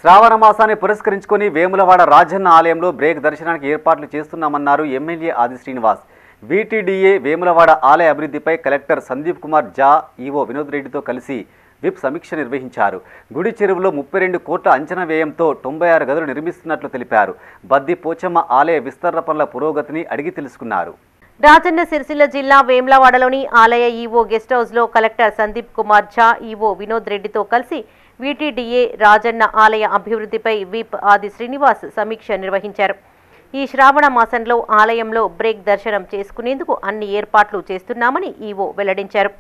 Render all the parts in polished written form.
శ్రావణ మాసాన్ని పురస్కరించుకొని వేములవాడ రాజన్న ఆలయంలో బ్రేక్ దర్శనానికి ఏర్పాట్లు చేస్తున్నామన్నారు ఎమ్మెల్యే ఆది శ్రీనివాస్. వీటీడీఏ వేములవాడ ఆలయ అభివృద్ధిపై కలెక్టర్ సందీప్ కుమార్ జా, ఈవో వినోద్ రెడ్డితో కలిసి విప్ సమీక్ష నిర్వహించారు. గుడి చెరువులో 32 కోట్ల అంచనా వ్యయంతో 96 గదులు నిర్మిస్తున్నట్లు తెలిపారు. బద్ది పోచమ్మ ఆలయ విస్తరణ పనుల పురోగతిని అడిగి తెలుసుకున్నారు. రాజన్న సిరిసిల్ల జిల్లా వేములవాడలోని ఆలయ ఈవో గెస్ట్ హౌస్లో కలెక్టర్ సందీప్ కుమార్ ఝా, ఈవో వినోద్ రెడ్డితో కలిసి వీటీడీఏ రాజన్న ఆలయ అభివృద్ధిపై విప్ ఆది శ్రీనివాస్ సమీక్ష నిర్వహించారు. ఈ శ్రావణ మాసంలో ఆలయంలో బ్రేక్ దర్శనం చేసుకునేందుకు అన్ని ఏర్పాట్లు చేస్తున్నామని ఈవో వెల్లడించారు.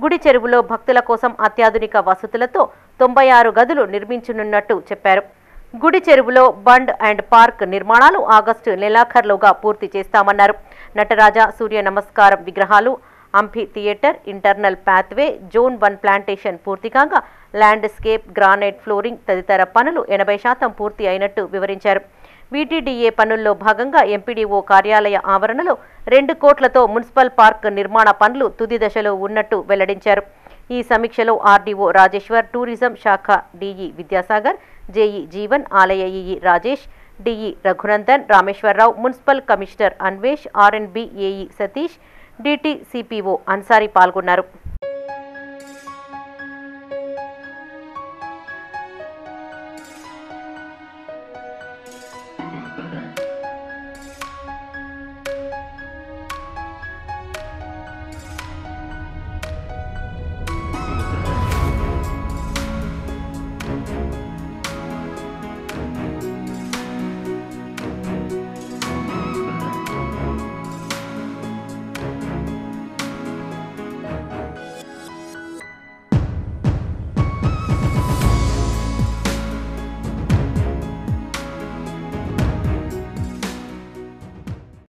గుడి చెరువులో భక్తుల కోసం అత్యాధునిక వసతులతో 96 గదులు నిర్మించనున్నట్టు చెప్పారు. గుడి చెరువులో బండ్ అండ్ పార్క్ నిర్మాణాలు ఆగస్టు నెలాఖరులోగా పూర్తి చేస్తామన్నారు. నటరాజ సూర్య నమస్కారం విగ్రహాలు, amphitheatre, internal pathway, zone 1 plantation పూర్తి కాగా ల్యాండ్స్కేప్, గ్రానైట్ ఫ్లోరింగ్ తదితర పనులు 80% పూర్తి అయినట్టు వివరించారు. వీటీడీఏ పనుల్లో భాగంగా ఎంపీడీఓ కార్యాలయ ఆవరణలో 2 కోట్లతో మున్సిపల్ పార్క్ నిర్మాణ పనులు తుది దశలో ఉన్నట్టు వెల్లడించారు. ఈ సమీక్షలో ఆర్డీఓ రాజేశ్వర్, టూరిజం శాఖ డీఈ విద్యాసాగర్, జేఈ జీవన్, ఆలయ EE Rajesh, DE Raghunandan, Rameshwararao, municipal commissioner Anvesh, R N B AE Satish, DT CPO Ansari పాల్గొన్నారు.